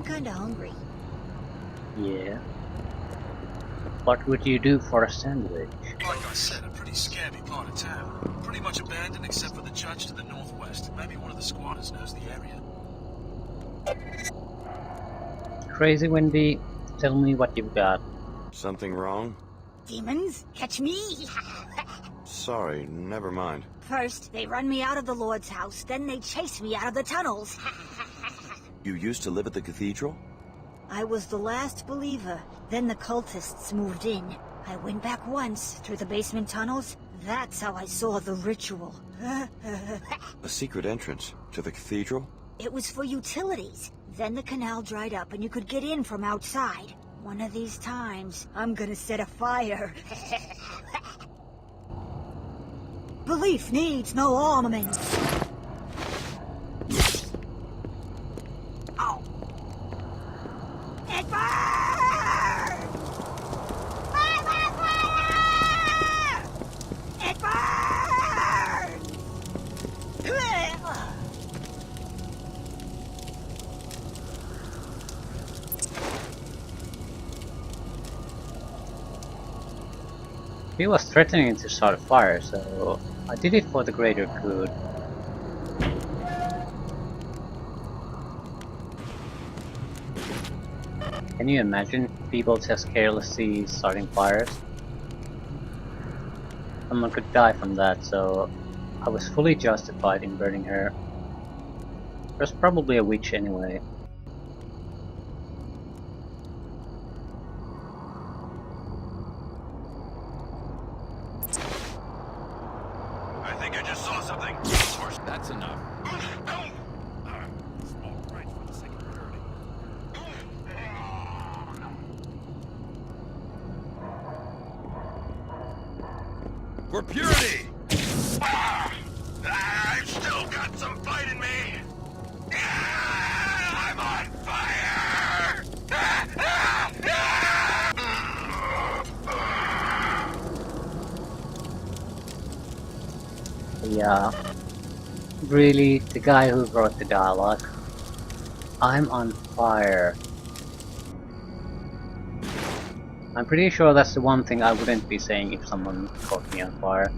I'm kinda hungry. Yeah. What would you do for a sandwich? Like I said, a pretty scabby part of town. Pretty much abandoned except for the church to the northwest. Maybe one of the squatters knows the area. Crazy Wendy, tell me what you've got. Something wrong? Demons? Catch me? Sorry, never mind. First, they run me out of the Lord's house, then they chase me out of the tunnels. You used to live at the cathedral? I was the last believer. Then the cultists moved in. I went back once, through the basement tunnels. That's how I saw the ritual. A secret entrance to the cathedral? It was for utilities. Then the canal dried up and you could get in from outside. One of these times, I'm gonna set a fire. Belief needs no armaments. Ow. It burns! Fire! It burns! He was threatening to start a fire, so I did it for the greater good. Can you imagine people just carelessly starting fires? Someone could die from that, so I was fully justified in burning her. She was probably a witch anyway. I think I just saw something. That's enough. Smoke right for the sake of purity. For purity! I've still got some fight in me. I'm on fire! Yeah. Really, the guy who wrote the dialogue. I'm on fire. I'm pretty sure that's the one thing I wouldn't be saying if someone caught me on fire.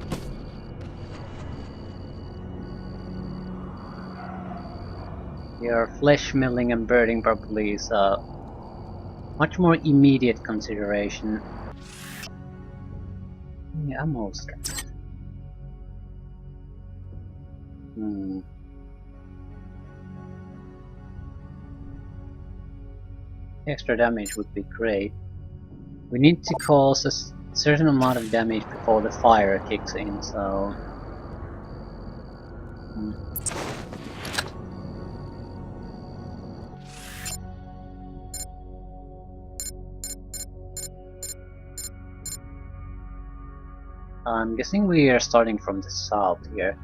Your flesh milling and burning probably is a much more immediate consideration. Yeah, I'm all stressed. Extra damage would be great. We need to cause a certain amount of damage before the fire kicks in, so... I'm guessing we are starting from the south here.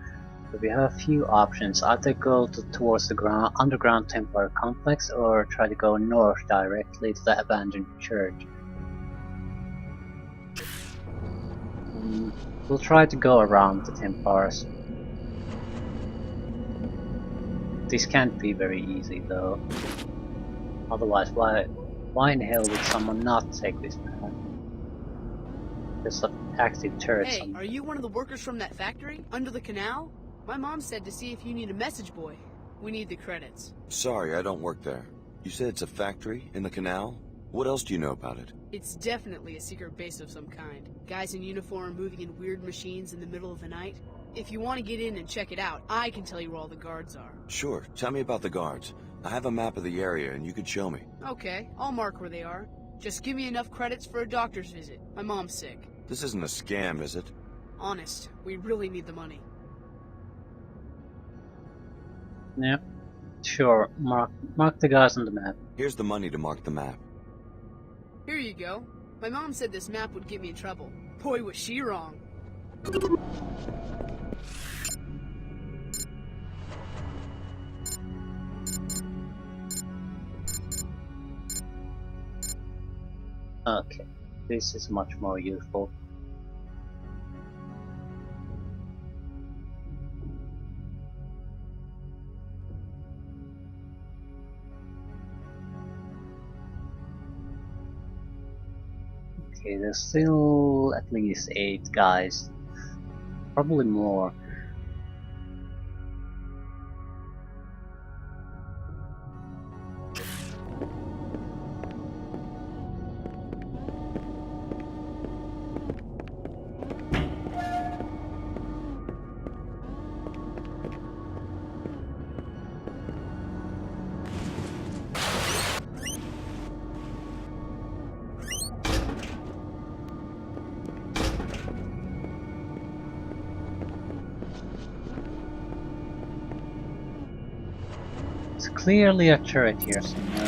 So we have a few options. Either go towards the underground Templar complex or try to go north directly to the abandoned church. We'll try to go around the Templars. This can't be very easy though. Otherwise, why in hell would someone not take this path? There's an active turret Hey, somewhere. are you one of the workers from that factory? Under the canal? My mom said to see if you need a message boy. We need the credits. Sorry, I don't work there. You said it's a factory in the canal? What else do you know about it? It's definitely a secret base of some kind. Guys in uniform moving in weird machines in the middle of the night. If you want to get in and check it out, I can tell you where all the guards are. Sure, tell me about the guards. I have a map of the area and you could show me. Okay, I'll mark where they are. Just give me enough credits for a doctor's visit. My mom's sick. This isn't a scam, is it? Honest, we really need the money. Yep. Sure, mark the guys on the map. Here's the money to mark the map. Here you go. My mom said this map would get me in trouble. Boy, was she wrong. Okay, this is much more useful. Okay, there's still at least 8 guys. Probably more. It's clearly a turret here somewhere.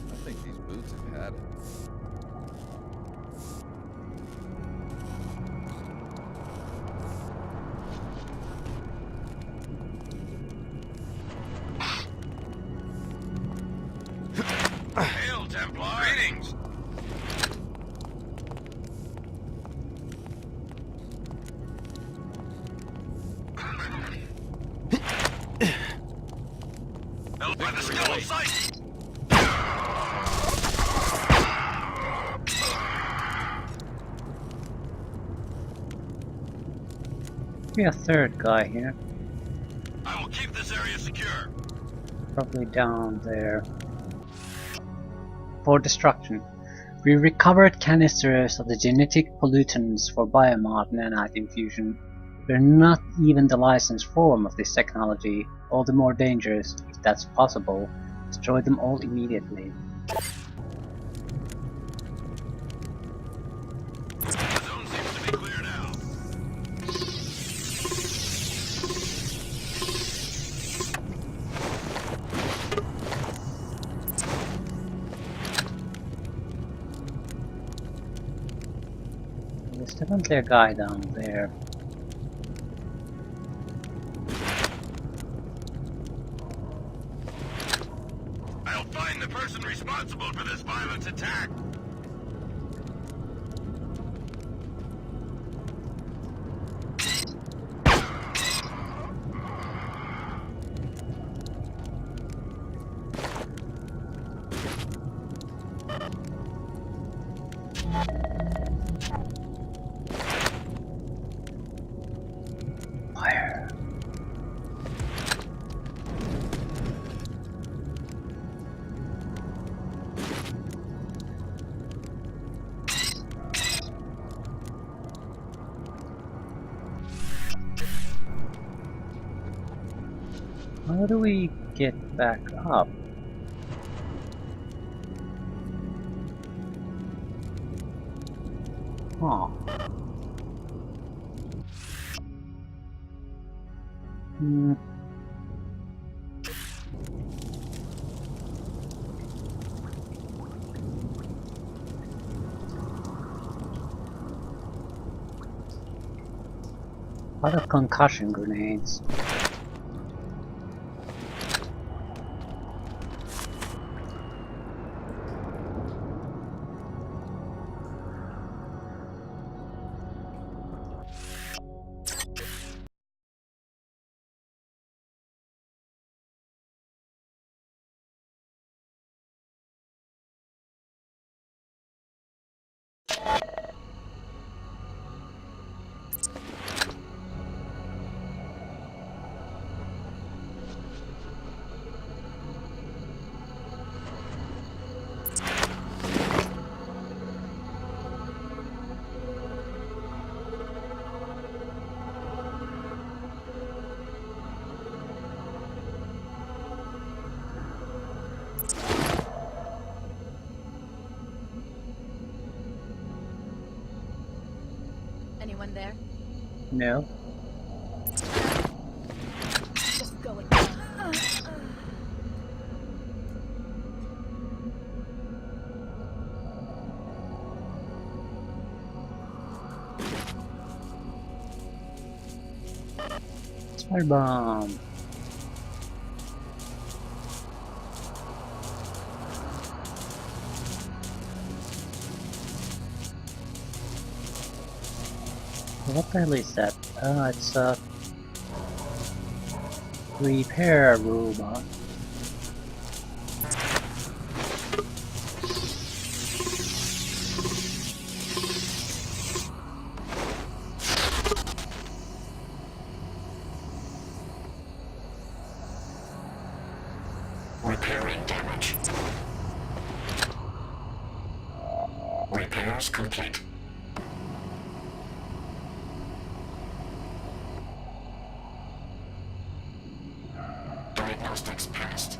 I think these boots have had it. Hail, Templar! Greetings! Held by the skill of sight! Be a third guy here. I will keep this area secure. Probably down there. For destruction. We recovered canisters of the genetic pollutants for biomod nanite infusion. We're not even the licensed form of this technology, all the more dangerous, if that's possible. Destroy them all immediately. The zone seems to be clear now. There's definitely a guy down there. I'll find the person responsible for this violent attack. Fire. How do we get back up? Huh. Hmm. A lot of concussion grenades. anyone there? No. Just go and... Spider bomb. What the hell is that? It's a repair robot. Repairing damage. Repairs complete. Diagnostics passed.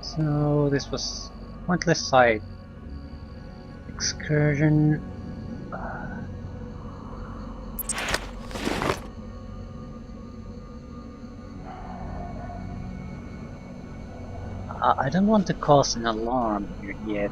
So this was pointless side excursion. I don't want to cause an alarm here yet.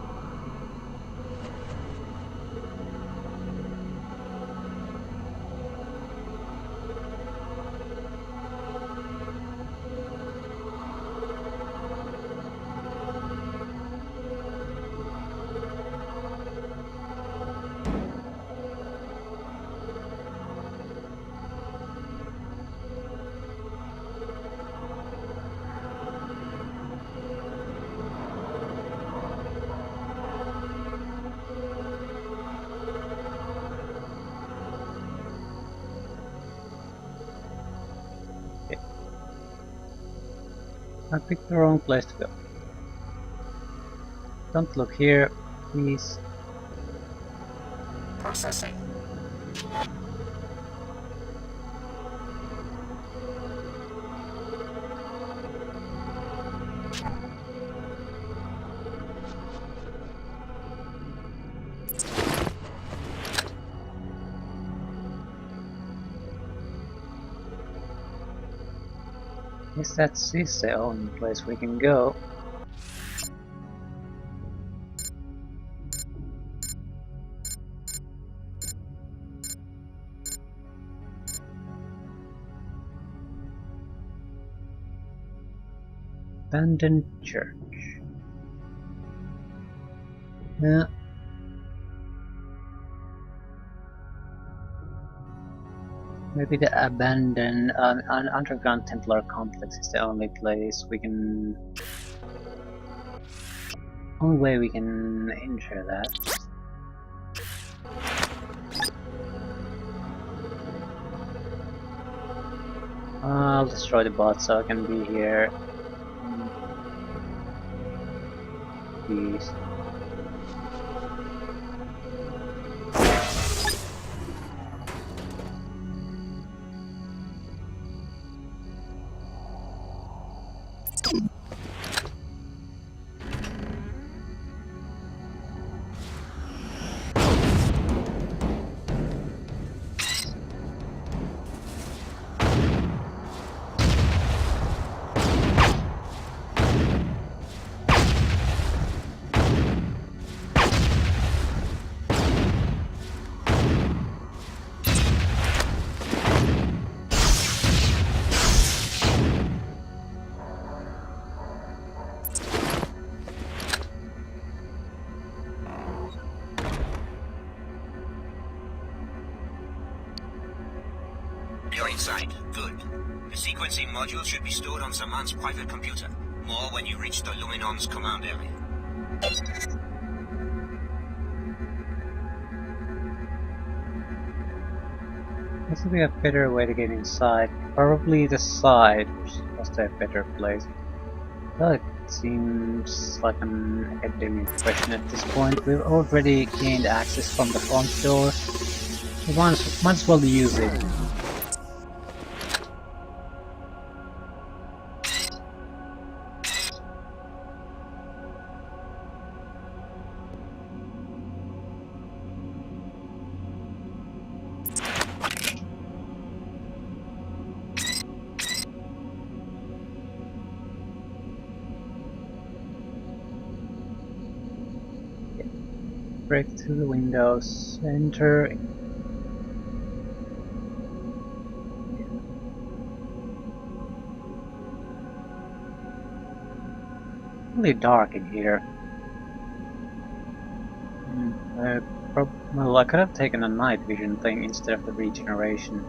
I picked the wrong place to go. Don't look here, please. Processing. Guess that's the only place we can go. Abandoned church. Yeah. Maybe the abandoned an underground Templar complex is the only place we can. Only way we can enter that. I'll destroy the bot so I can be here. Peace. You're inside. Good. The sequencing module should be stored on Zaman's private computer. More when you reach the Luminon's command area. This would be a better way to get inside. Probably the side was the better place. Well, it seems like an academic question at this point. We've already gained access from the front door. might as well use it. Break through the windows, enter. Really dark in here. Well, I could have taken a night vision thing instead of the regeneration.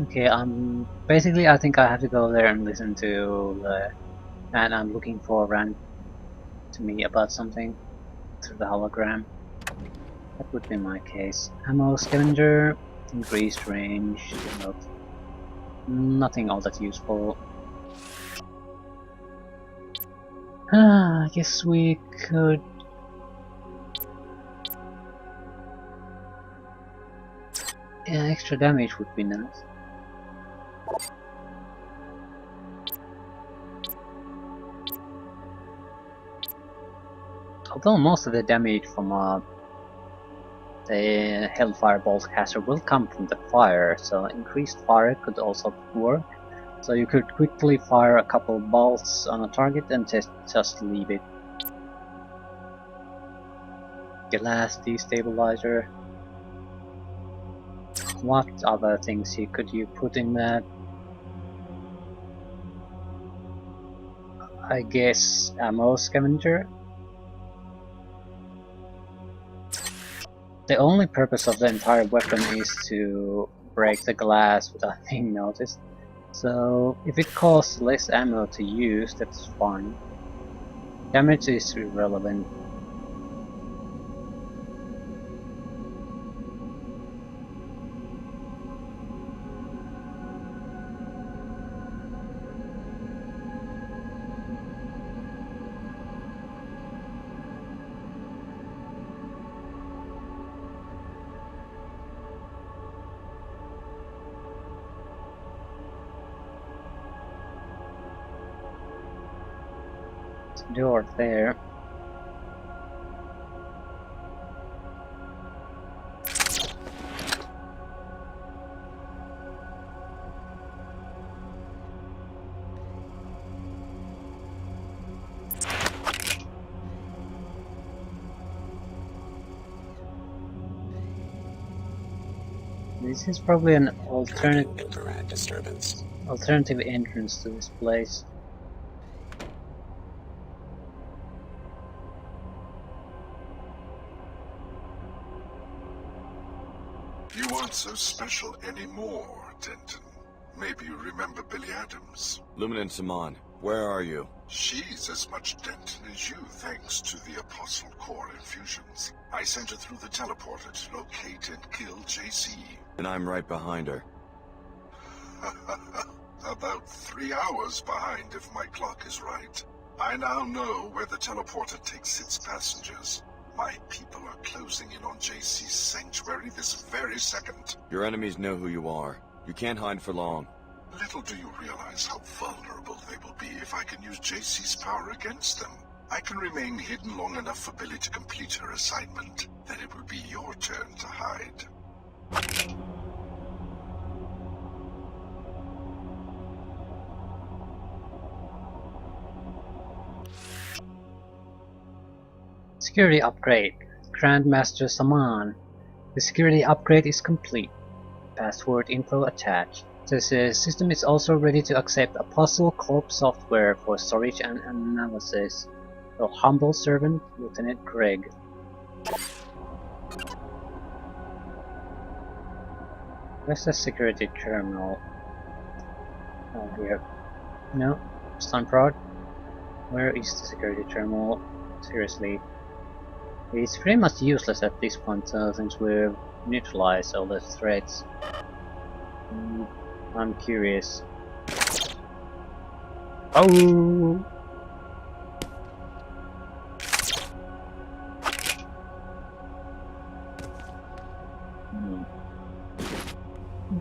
Okay, basically I think I have to go there and listen to the and I'm looking for Rand to me about something through the hologram. That would be my case. Ammo scavenger, increased range, nothing all that useful. I guess we could. Yeah, extra damage would be nice. Although most of the damage from the Hellfire Bolt caster will come from the fire, so increased fire could also work. So you could quickly fire a couple bolts on a target and just leave it. Glass destabilizer. What other things could you put in that? I guess ammo scavenger. The only purpose of the entire weapon is to break the glass without being noticed. So if it costs less ammo to use, that's fine. Damage is irrelevant. Door there. This is probably an alternative entrance to this place. You aren't so special anymore, Denton. Maybe you remember Billy Adams. Luminant Saman, where are you? She's as much Denton as you, thanks to the Apostle Core infusions. I sent her through the teleporter to locate and kill JC. And I'm right behind her. About 3 hours behind, if my clock is right. I now know where the teleporter takes its passengers. My people are closing in on JC's sanctuary this very second. Your enemies know who you are. You can't hide for long. Little do you realize how vulnerable they will be if I can use JC's power against them. I can remain hidden long enough for Billy to complete her assignment. Then it will be your turn to hide. Security upgrade. Grandmaster Saman. The security upgrade is complete. Password info attached. The system is also ready to accept Apostle Corp software for storage and analysis. Your humble servant, Lieutenant Greg. Where's the security terminal? Oh, here. No, stun prod. Where is the security terminal? Seriously. It's pretty much useless at this point since we've neutralized all the threats. I'm curious. Oh!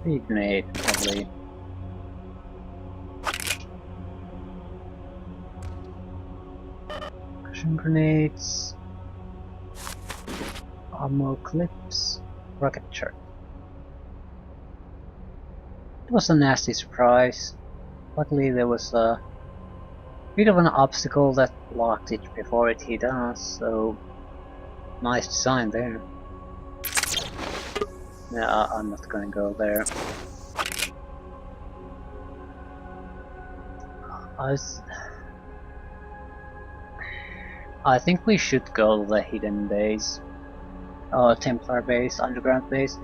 Big grenade, probably. Cushion grenades. Armor clips. Rocket chart. It was a nasty surprise. Luckily there was a bit of an obstacle that blocked it before it hit us, so nice design there. Yeah, I'm not gonna go there. I think we should go to the hidden base, Templar base, underground base.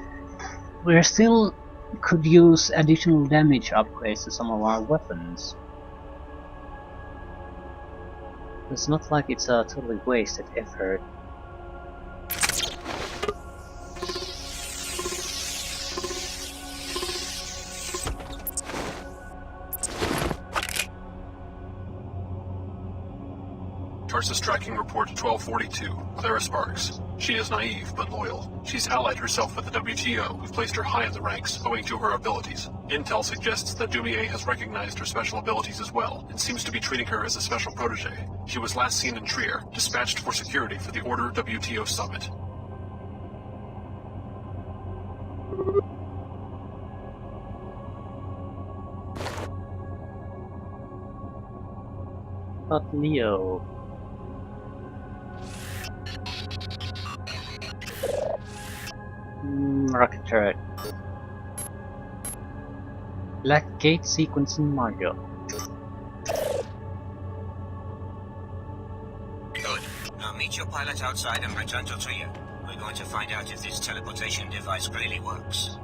We still could use additional damage upgrades to some of our weapons. It's not like it's a totally wasted effort. Tarsus tracking report 1242. Clara Sparks. She is naive, but loyal. She's allied herself with the WTO, who've placed her high in the ranks, owing to her abilities. Intel suggests that Dumier has recognized her special abilities as well, and seems to be treating her as a special protege. She was last seen in Trier, dispatched for security for the Order WTO summit. But Leo... rocket turret. Black gate sequencing module. Good. Now meet your pilot outside and return to Trier. We're going to find out if this teleportation device really works.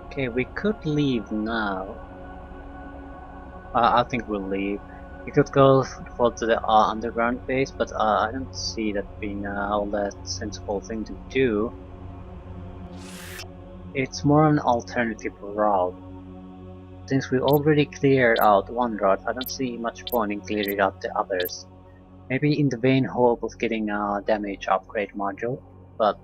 Okay, we could leave now. I think we'll leave. We could go to the underground base, but I don't see that being all that sensible thing to do. It's more an alternative route. Since we already cleared out one route, I don't see much point in clearing out the others. Maybe in the vain hope of getting a damage upgrade module, but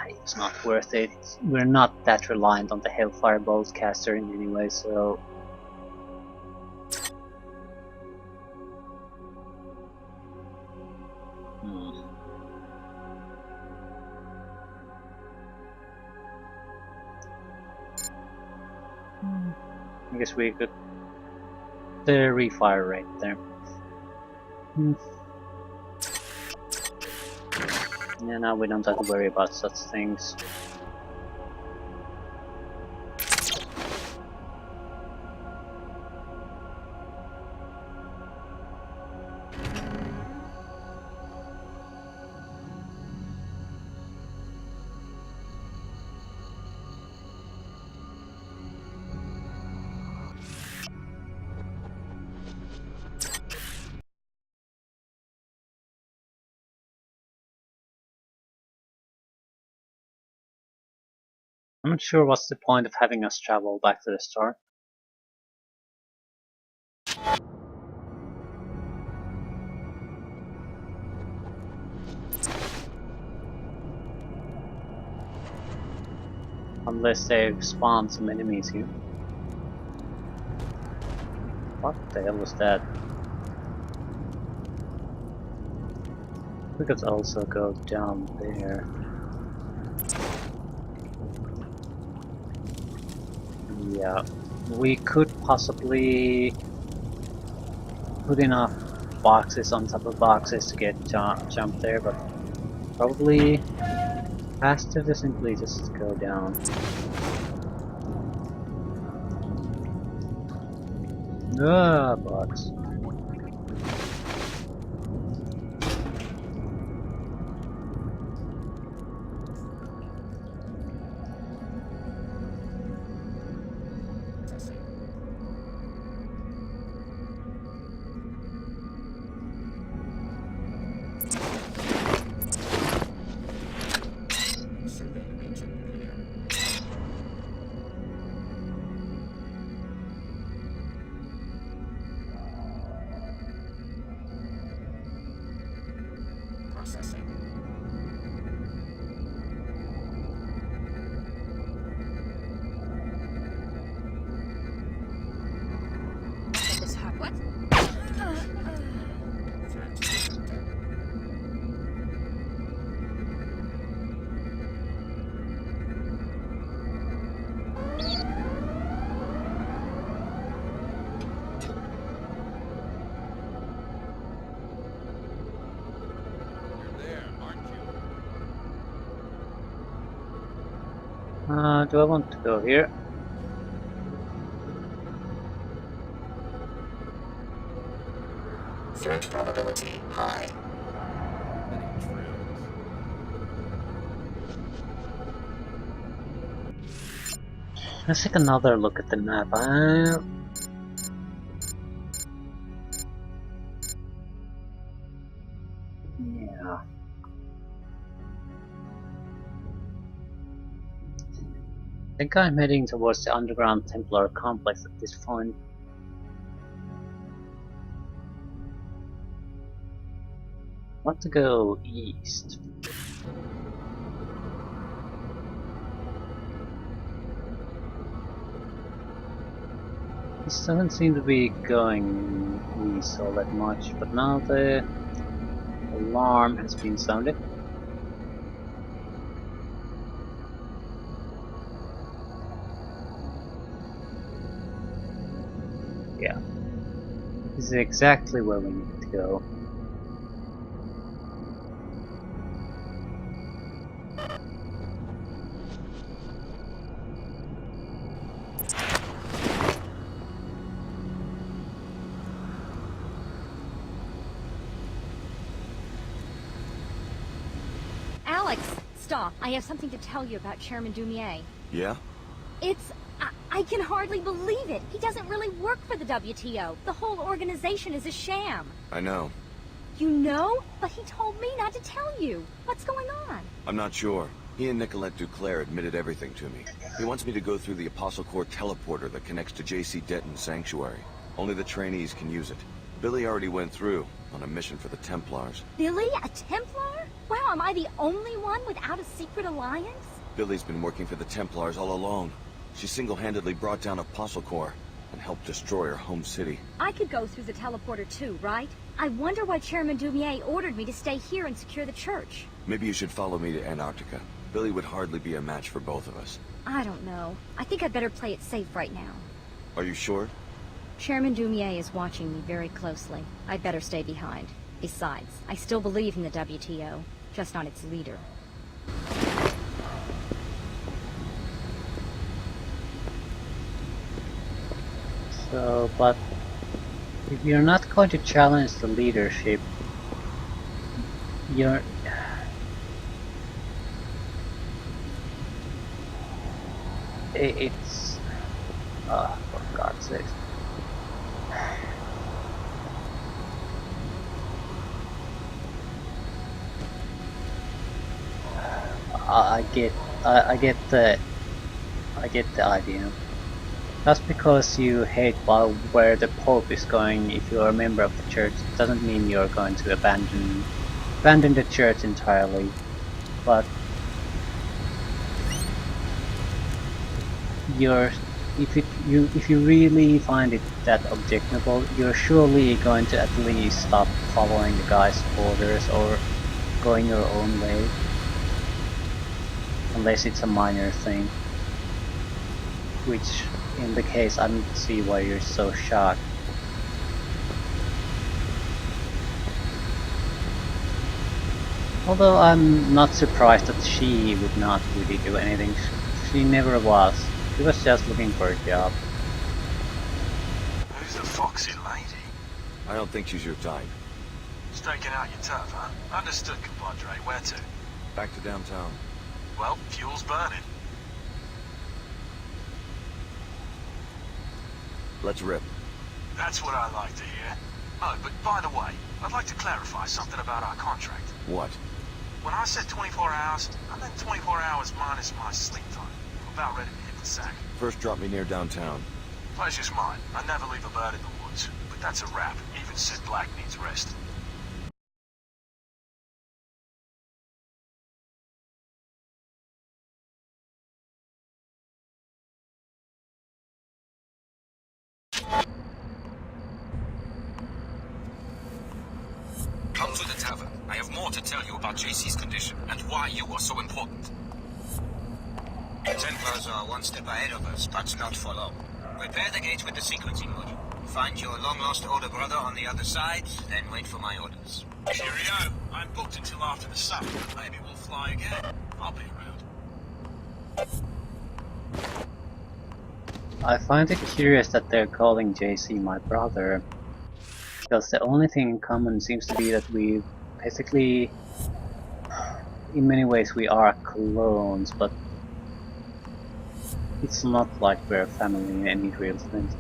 it's not worth it. We're not that reliant on the Hellfire Bowcaster in any way, so... I guess we could... the refire rate there. Yeah, now we don't have to worry about such things. I'm not sure what's the point of having us travel back to the start. Unless they've spawned some enemies here. What the hell was that? We could also go down there. Yeah, we could possibly put enough boxes on top of boxes to get jump there, but probably faster to simply just go down. Ah, box. Processing. What? Threat detected. You're there, aren't you? Do I want to go here? Threat probability high. Many drills. Let's take another look at the map. Yeah. I think I'm heading towards the underground Templar complex at this point. I want to go east. This doesn't seem to be going east all that much, but now the alarm has been sounded. Yeah. This is exactly where we need to go. Alex, stop. I have something to tell you about Chairman Dumier. Yeah? I can hardly believe it. He doesn't really work for the WTO. The whole organization is a sham. I know. You know? But he told me not to tell you. What's going on? I'm not sure. He and Nicolette Duclair admitted everything to me. He wants me to go through the Apostle Corps teleporter that connects to J.C. Denton's sanctuary. Only the trainees can use it. Billy already went through, on a mission for the Templars. Billy, a Templar? Wow, am I the only one without a secret alliance? Billy's been working for the Templars all along. She single-handedly brought down Apostle Corps and helped destroy her home city. I could go through the teleporter too, right? I wonder why Chairman Dumier ordered me to stay here and secure the church. Maybe you should follow me to Antarctica. Billy would hardly be a match for both of us. I don't know. I think I'd better play it safe right now. Are you sure? Chairman Dumier is watching me very closely. I'd better stay behind. Besides, I still believe in the WTO, just not its leader. So, but if you're not going to challenge the leadership, you're... It's... for God's sake. I get the idea. Just because you hate where the Pope is going, if you're a member of the church, it doesn't mean you're going to abandon the church entirely. But if you really find it that objectionable, you're surely going to at least stop following the guy's orders or going your own way. Unless it's a minor thing. Which, in the case, I don't see why you're so shocked. Although I'm not surprised that she would not really do anything. She never was. She was just looking for a job. Who's the foxy lady? I don't think she's your type. Staking out your tough, huh? Understood, compadre. Where to? Back to downtown. Well, fuel's burning. Let's rip. That's what I like to hear. Oh, but by the way, I'd like to clarify something about our contract. What? When I said 24 hours, I meant 24 hours minus my sleep time. I'm about ready to hit the sack. First drop me near downtown. Pleasure's mine. I never leave a bird in the woods. But that's a wrap. Even Sid Black needs rest. Come to the tavern. I have more to tell you about JC's condition and why you are so important. The Templars are one step ahead of us, but not for long. Repair the gate with the sequencing module. Find your long-lost older brother on the other side, then wait for my orders. Cheerio. I'm booked until after the summer. Maybe we'll fly again. I'll be around. I find it curious that they're calling JC my brother, because the only thing in common seems to be that we basically, in many ways we are clones, but it's not like we're family in any real sense.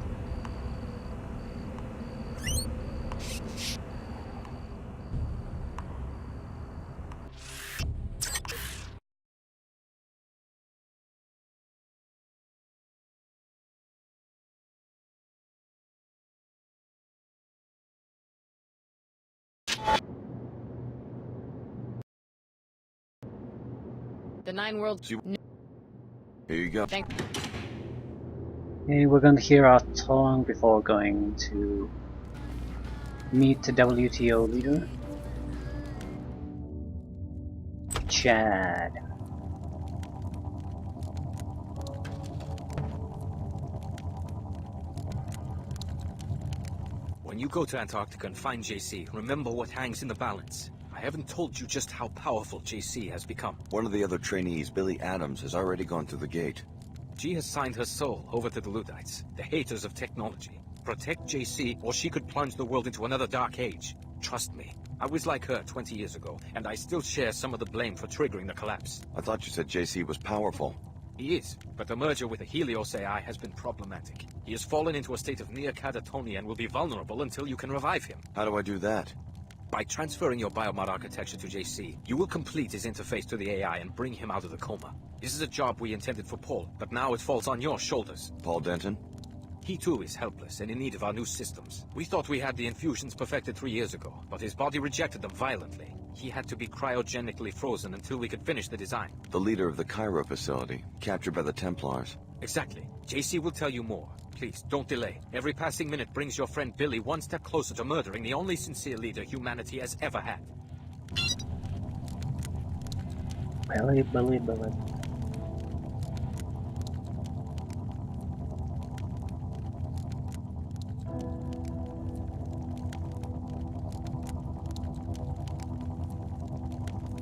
The Nine World... Here you go. Thank... Okay, we're gonna hear our tongue before going to meet the WTO leader, Chad. When you go to Antarctica and find JC, remember what hangs in the balance. I haven't told you just how powerful JC has become. One of the other trainees, Billy Adams, has already gone through the gate. She has signed her soul over to the Luddites, the haters of technology. Protect JC, or she could plunge the world into another dark age. Trust me, I was like her 20 years ago, and I still share some of the blame for triggering the collapse. I thought you said JC was powerful. He is, but the merger with the Helios AI has been problematic. He has fallen into a state of near catatonia and will be vulnerable until you can revive him. How do I do that? By transferring your biomod architecture to JC, you will complete his interface to the AI and bring him out of the coma. This is a job we intended for Paul, but now it falls on your shoulders. Paul Denton? He too is helpless and in need of our new systems. We thought we had the infusions perfected 3 years ago, but his body rejected them violently. He had to be cryogenically frozen until we could finish the design. The leader of the Cairo facility, captured by the Templars. Exactly. JC will tell you more. Please, don't delay. Every passing minute brings your friend Billy one step closer to murdering the only sincere leader humanity has ever had. Billy.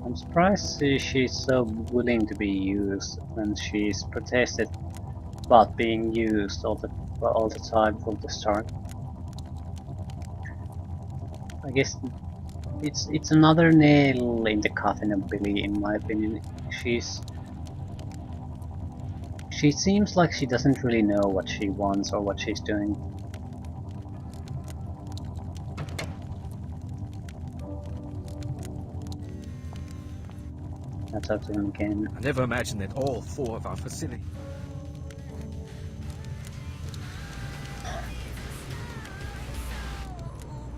I'm surprised she's so willing to be used when she's protested about being used all the time from the start. I guess it's another nail in the coffin of Billy, in my opinion. She seems like she doesn't really know what she wants or what she's doing. That's up to him again. I never imagined that all 4 of our facility.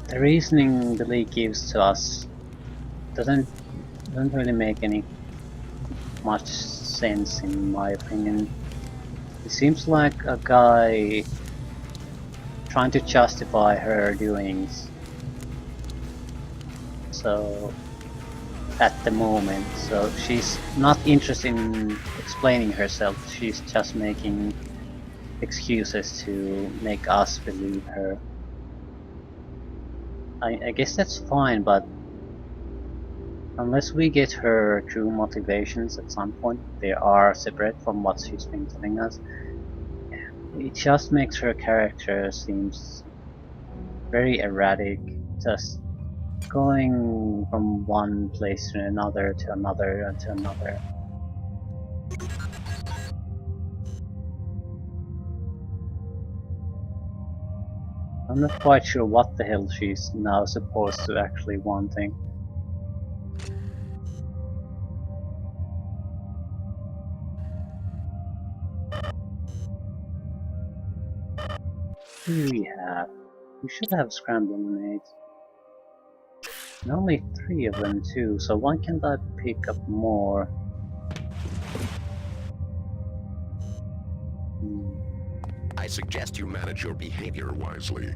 The reasoning the league gives to us doesn't really make any much sense, in my opinion. It seems like a guy trying to justify her doings. So at the moment, so she's not interested in explaining herself. She's just making excuses to make us believe her. I guess that's fine, but unless we get her true motivations at some point, they are separate from what she's been telling us. It just makes her character seems very erratic, just going from one place to another, to another, and to another. I'm not quite sure what the hell she's now supposed to actually wanting. Who do we have? We should have scrambling grenades. And only 3 of them too, so why can't I pick up more? suggest you manage your behavior wisely.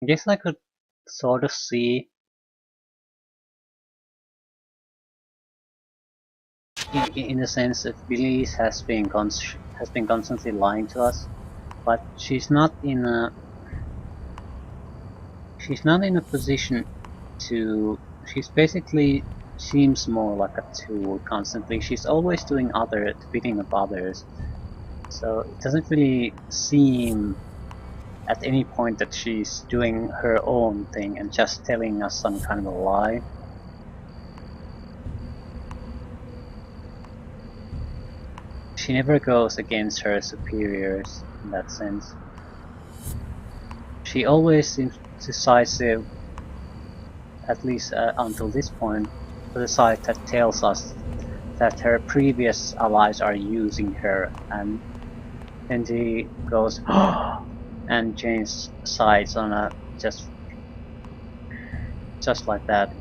I guess I could sort of see in a sense that Billy has been constantly lying to us, but she's not in a position to. She's basically seems more like a tool constantly. She's always doing the bidding of others, so it doesn't really seem at any point that she's doing her own thing and just telling us some kind of a lie. She never goes against her superiors in that sense. She always seems decisive, at least until this point, to the side that tells us that her previous allies are using her, and then she goes and changes sides on a just like that.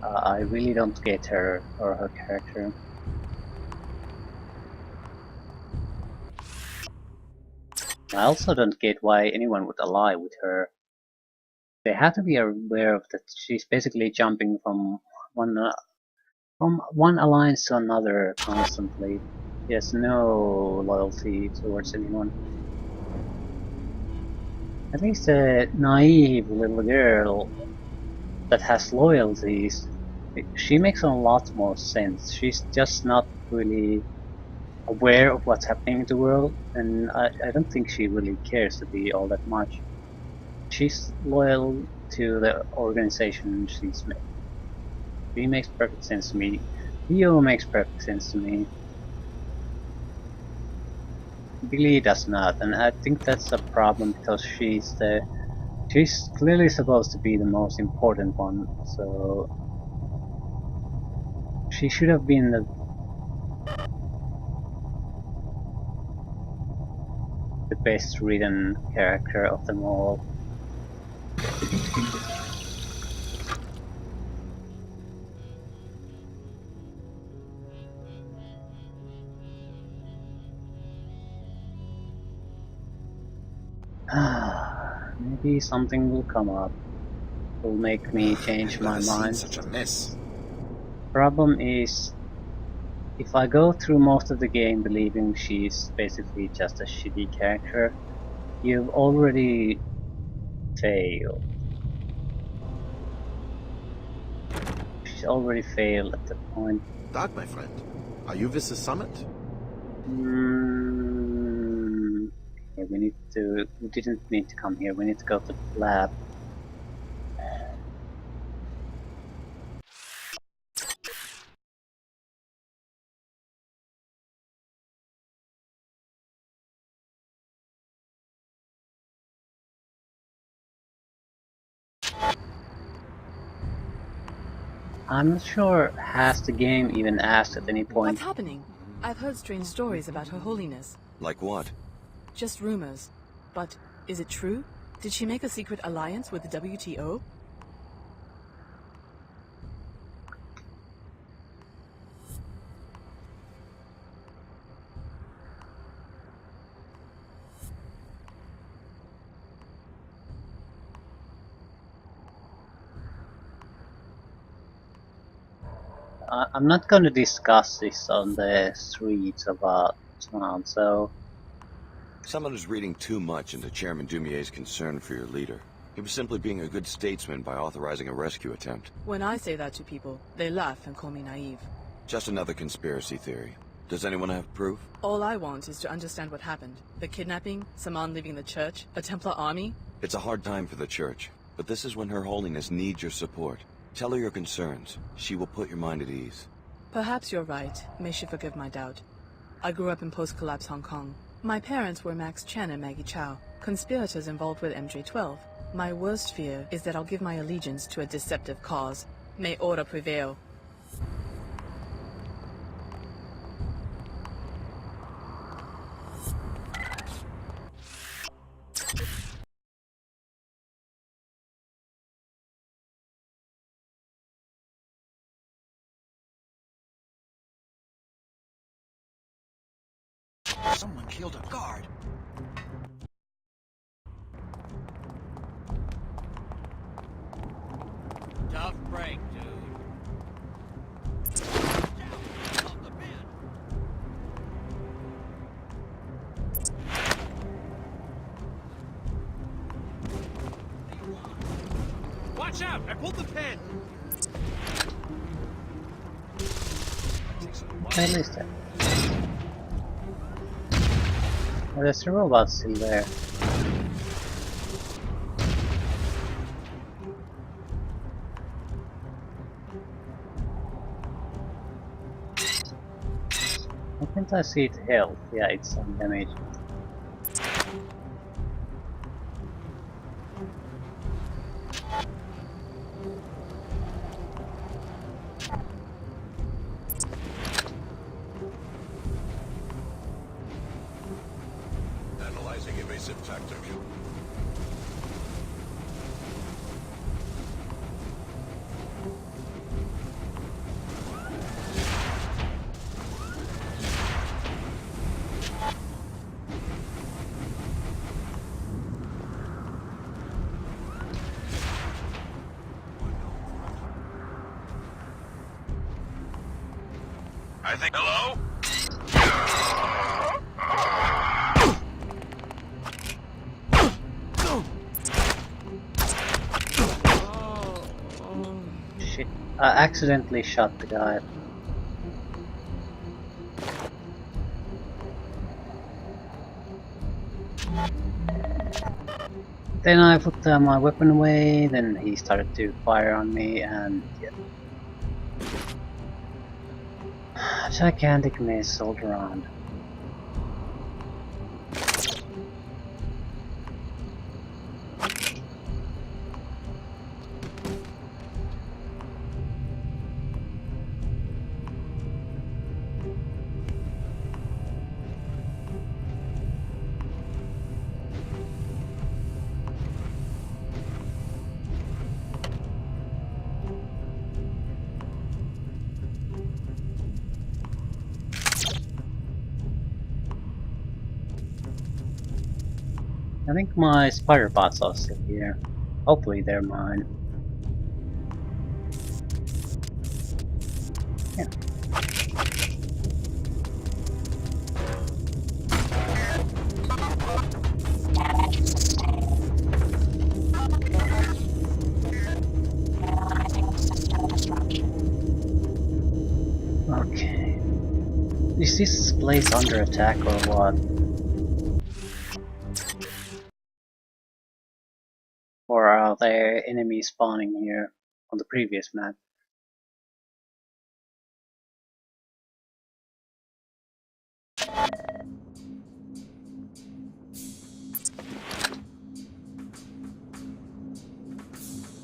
I really don't get her or her character. I also don't get why anyone would ally with her. They have to be aware of that she's basically jumping from one alliance to another constantly. She has no loyalty towards anyone. At least a naive little girl that has loyalties, she makes a lot more sense. She's just not really aware of what's happening in the world, and I don't think she really cares to be all that much. She's loyal to the organization she's made. She makes perfect sense to me. Leo makes perfect sense to me. Billy does not, and I think that's a problem because she's clearly supposed to be the most important one, so she should have been the best written character of them all. Maybe something will come up. Will make me change my mind. Such a mess. Problem is, if I go through most of the game believing she's basically just a shitty character, you've already failed. She's already failed at that point. Doc, my friend, are you Vis's summit? Okay, we didn't need to come here, we need to go to the lab. I'm not sure, has the game even asked at any point? What's happening? I've heard strange stories about Her Holiness. Like what? Just rumors. But is it true? Did she make a secret alliance with the WTO? I'm not going to discuss this on the streets of town, so... Someone is reading too much into Chairman Dumier's concern for your leader. He was simply being a good statesman by authorizing a rescue attempt. When I say that to people, they laugh and call me naive. Just another conspiracy theory. Does anyone have proof? All I want is to understand what happened. The kidnapping, Saman leaving the church, a Templar army. It's a hard time for the church, but this is when Her Holiness needs your support. Tell her your concerns. She will put your mind at ease. Perhaps you're right. May she forgive my doubt. I grew up in post-collapse Hong Kong. My parents were Max Chen and Maggie Chow, conspirators involved with MJ-12. My worst fear is that I'll give my allegiance to a deceptive cause. May order prevail. Someone killed a guard. Tough break, dude. Watch out! I pulled the pin! At least that. Well, there's a robot still there. Why can't I see its health? Yeah, it's some damage. Analyzing evasive tactic. I think. Hello? Shit. I accidentally shot the guy. Then I put my weapon away, then he started to fire on me, and yeah. Gigantic missile around. I think my spider bots are still here. Hopefully they're mine. Yeah. Okay. Is this place under attack or what? Or are there enemies spawning here on the previous map?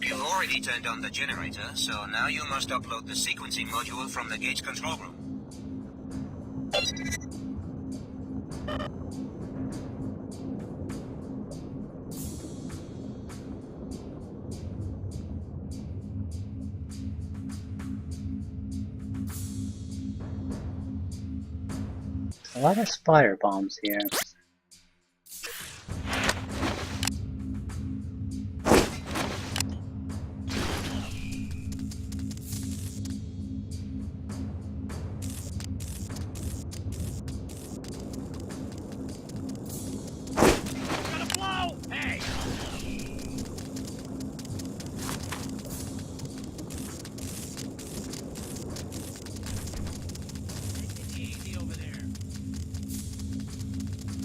You've already turned on the generator, so now you must upload the sequencing module from the gate control room. A lot of spider bombs here.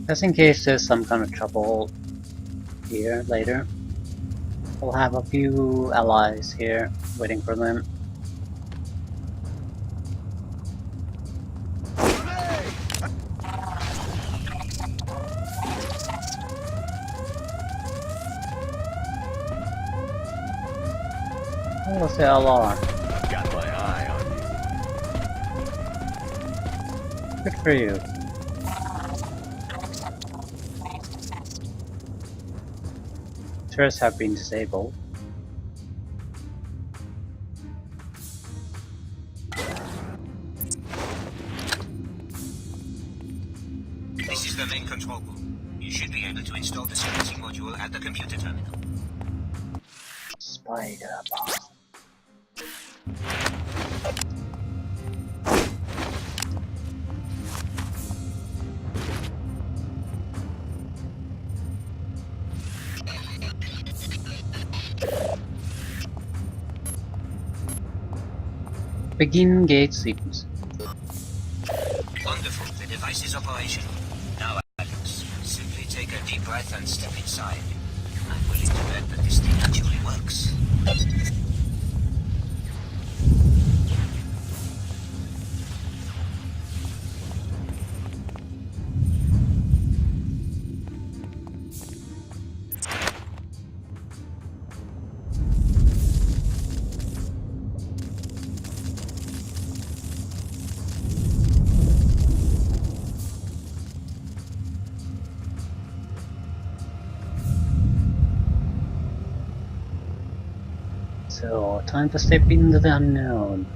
Just in case there's some kind of trouble here later. We'll have a few allies here waiting for them. What was the alarm? I've got my eye on you. Good for you. Turrets have been disabled. The You should be able to install the sequencing module at the computer terminal. Spider bomb. Begin gate sequence. Wonderful. The device is operational. Now, Alex, simply take a deep breath and step inside. I'm willing to bet that this thing actually works. So, time to step into the unknown.